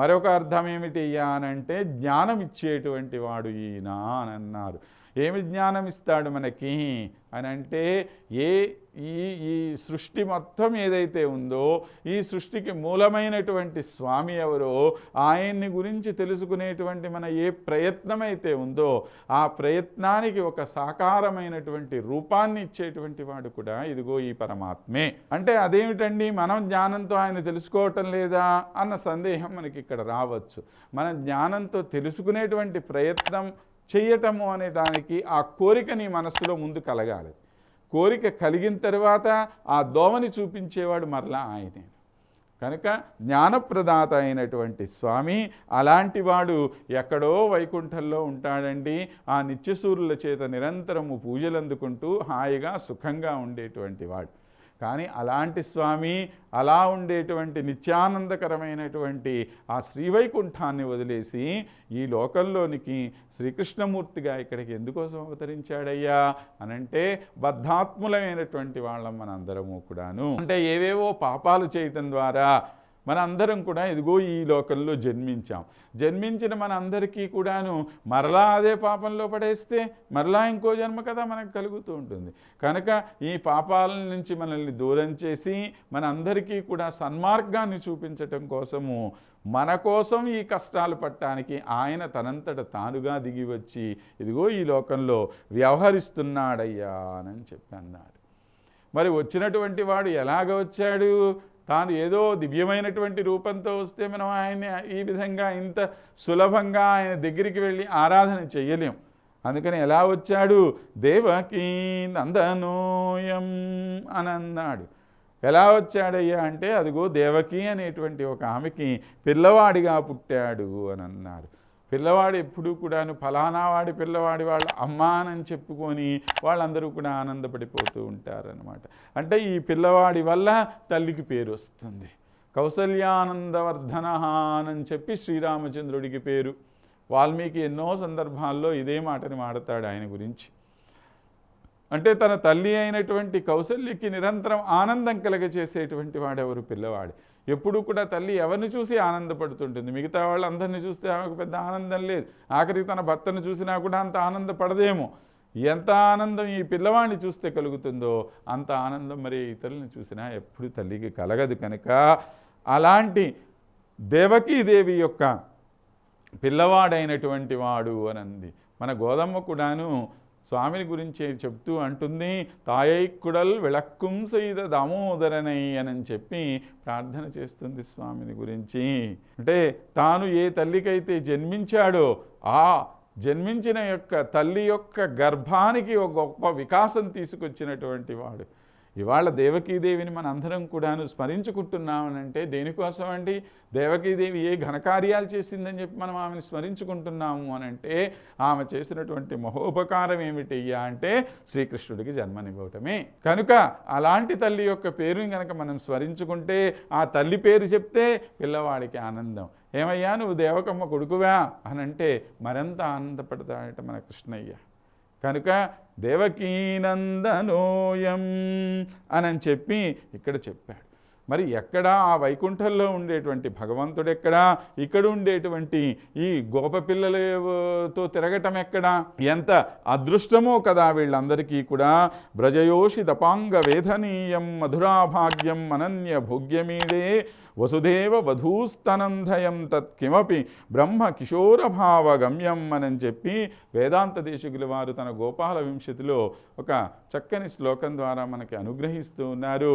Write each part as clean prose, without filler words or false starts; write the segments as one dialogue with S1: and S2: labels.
S1: మరొక అర్థం ఏమిటయ్యా అనంటే జ్ఞానం ఇచ్చేటువంటి వాడు ఈయన అని అన్నారు. ఏమి జ్ఞానం ఇస్తాడు మనకి అని అంటే ఈ ఈ సృష్టి మొత్తం ఏదైతే ఉందో ఈ సృష్టికి మూలమైనటువంటి స్వామి ఎవరో ఆయన్ని గురించి తెలుసుకునేటువంటి మన ఏ ప్రయత్నం అయితే ఉందో ఆ ప్రయత్నానికి ఒక సాకారమైనటువంటి రూపాన్ని ఇచ్చేటువంటి వాడు కూడా ఇదిగో ఈ పరమాత్మే. అంటే అదేమిటండి, మనం జ్ఞానంతో ఆయన తెలుసుకోవటం లేదా అన్న సందేహం మనకి ఇక్కడ రావచ్చు. మన జ్ఞానంతో తెలుసుకునేటువంటి ప్రయత్నం చెయ్యటము అనే దానికి ఆ కోరిక నీ మనస్సులో ముందు కలగాలి. కోరిక కలిగిన తర్వాత ఆ దోవని చూపించేవాడు మరలా ఆయనే. కనుక జ్ఞానప్రదాత అయినటువంటి స్వామి అలాంటి వాడు ఎక్కడో వైకుంఠంలో ఉంటాడండి. ఆ నిత్యసూరుల చేత నిరంతరము పూజలు అందుకుంటూ హాయిగా సుఖంగా ఉండేటువంటి వాడు. కానీ అలాంటి స్వామి అలా ఉండేటువంటి నిత్యానందకరమైనటువంటి ఆ శ్రీవైకుంఠాన్ని వదిలేసి ఈ లోకంలోనికి శ్రీకృష్ణమూర్తిగా ఇక్కడికి ఎందుకోసం అవతరించాడయ్యా అనంటే బద్ధాత్ములమైనటువంటి వాళ్ళం మనందరము కూడాను. అంటే ఏవేవో పాపాలు చేయటం ద్వారా మన అందరం కూడా ఇదిగో ఈ లోకంలో జన్మించిన మన అందరికీ కూడాను మరలా అదే పాపంలో పడేస్తే మరలా ఇంకో జన్మ కదా మనకు కలుగుతూ ఉంటుంది. కనుక ఈ పాపాల నుంచి మనల్ని దూరం చేసి మన అందరికీ కూడా సన్మార్గాన్ని చూపించటం కోసము మన కోసం ఈ కష్టాలు పట్టడానికి ఆయన తనంతట తానుగా దిగి వచ్చి ఇదిగో ఈ లోకంలో వ్యవహరిస్తున్నాడయ్యా అని చెప్పి అన్నాడు. మరి వచ్చినటువంటి వాడు ఎలాగ వచ్చాడు? తాను ఏదో దివ్యమైనటువంటి రూపంతో వస్తే మనం ఆయన ఈ విధంగా ఇంత సులభంగా ఆయన దగ్గరికి వెళ్ళి ఆరాధన చెయ్యలేం. అందుకని ఎలా వచ్చాడు? దేవకీ నందనోయం అని అన్నాడు. ఎలా వచ్చాడయ్యా అంటే అదిగో దేవకి అనేటువంటి ఒక ఆమెకి పిల్లవాడిగా పుట్టాడు అని అన్నారు. పిల్లవాడు ఎప్పుడూ కూడాను ఫలానా వాడి పిల్లవాడి వాళ్ళ అమ్మా అని చెప్పుకొని వాళ్ళందరూ కూడా ఆనందపడిపోతూ ఉంటారనమాట. అంటే ఈ పిల్లవాడి వల్ల తల్లికి పేరు వస్తుంది. కౌసల్యానందవర్ధన అని చెప్పి శ్రీరామచంద్రుడికి పేరు. వాల్మీకి ఎన్నో సందర్భాల్లో ఇదే మాటని మాడతాడు ఆయన గురించి. అంటే తన తల్లి అయినటువంటి కౌసల్యకి నిరంతరం ఆనందం కలగచేసేటువంటి వాడెవరు? పిల్లవాడు. ఎప్పుడు కూడా తల్లి ఎవరిని చూసి ఆనందపడుతుంటుంది. మిగతా వాళ్ళందరినీ చూస్తే ఆమెకు పెద్ద ఆనందం లేదు. ఆఖరికి తన భర్తను చూసినా కూడా అంత ఆనందపడదేమో. ఎంత ఆనందం ఈ పిల్లవాడిని చూస్తే కలుగుతుందో అంత ఆనందం మరి ఇతరులను చూసినా ఎప్పుడు తల్లికి కలగదు. కనుక అలాంటి దేవకీదేవి యొక్క పిల్లవాడైనటువంటి వాడు అని అంది. మన గోదమ్మ కూడాను స్వామిని గురించి చెప్తూ అంటుంది, తాయైక్కుడల్ విళక్కుం సైద దామోదరనై అని చెప్పి ప్రార్థన చేస్తుంది స్వామిని గురించి. అంటే తాను ఏ తల్లికైతే జన్మించాడో ఆ జన్మించిన యొక్క తల్లి యొక్క గర్భానికి ఒక గొప్ప వికాసం తీసుకొచ్చినటువంటి వాడు. ఇవాళ దేవకీదేవిని మన అందరం కూడాను స్మరించుకుంటున్నామనంటే దేనికోసం అండి? దేవకీదేవి ఏ ఘనకార్యాలు చేసిందని చెప్పి మనం ఆమెను స్మరించుకుంటున్నాము అనంటే ఆమె చేసినటువంటి మహోపకారం ఏమిటయ్యా అంటే శ్రీకృష్ణుడికి జన్మనివ్వటమే. కనుక అలాంటి తల్లి యొక్క పేరుని కనుక మనం స్మరించుకుంటే ఆ తల్లి పేరు చెప్తే పిల్లవాడికి ఆనందం. ఏమయ్యా నువ్వు దేవకమ్మ కొడుకువా అనంటే మరింత ఆనందపడతాడట మన కృష్ణయ్య. కనుక దేవకీనందనోయం అని చెప్పి ఇక్కడ చెప్పాడు. మరి ఎక్కడా ఆ వైకుంఠంలో ఉండేటువంటి భగవంతుడు ఎక్కడా? ఇక్కడ ఉండేటువంటి ఈ గోపపిల్లలతో తిరగటం ఎక్కడా? ఎంత అదృష్టమో కదా వీళ్ళందరికీ కూడా. బ్రజయోషి దపాంగ వేదనీయం మధురాభాగ్యం అనన్య భోగ్యమీడే వసుదేవ వధూస్తనంధయం తత్కిమపి బ్రహ్మ కిశోరభావగమ్యం అని చెప్పి వేదాంత దేశికుల వారు తన గోపాల వింశతిలో ఒక చక్కని శ్లోకం ద్వారా మనకి అనుగ్రహిస్తూ ఉన్నారు.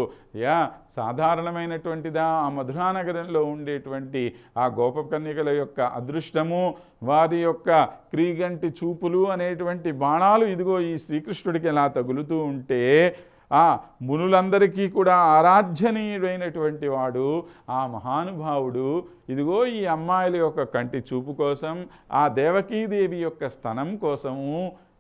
S1: సాధారణమైనటువంటిదా ఆ మధురానగరంలో ఉండేటువంటి ఆ గోపకన్యకల యొక్క అదృష్టము, వారి యొక్క క్రీగంటి చూపులు అనేటువంటి బాణాలు ఇదిగో ఈ శ్రీకృష్ణుడికి ఎలా తగులుతూ ఉంటే ఆ మునులందరికీ కూడా ఆరాధ్యనీయుడైనటువంటి వాడు ఆ మహానుభావుడు ఇదిగో ఈ అమ్మాయిల యొక్క కంటి చూపు కోసం, ఆ దేవకీదేవి యొక్క స్తనం కోసము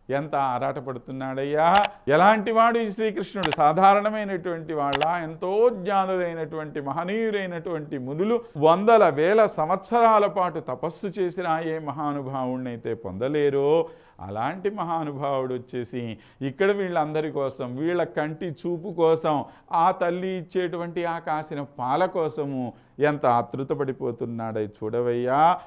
S1: ఎంత ఆరాటపడుతున్నాడయ్యా. ఎలాంటి వాడు ఈ శ్రీకృష్ణుడు? సాధారణమైనటువంటి వాళ్ళ? ఎంతో జ్ఞానులైనటువంటి మహనీయులైనటువంటి మునులు వందల వేల సంవత్సరాల పాటు తపస్సు చేసినా ఏ మహానుభావుడినైతే పొందలేరో అలాంటి మహానుభావుడు వచ్చేసి ఇక్కడ వీళ్ళందరి కోసం, వీళ్ళ కంటి చూపు కోసం, ఆ తల్లి ఇచ్చేటువంటి ఆ కాసిన పాల కోసము ఎంత ఆతృత పడిపోతున్నాడో చూడవయ్యా.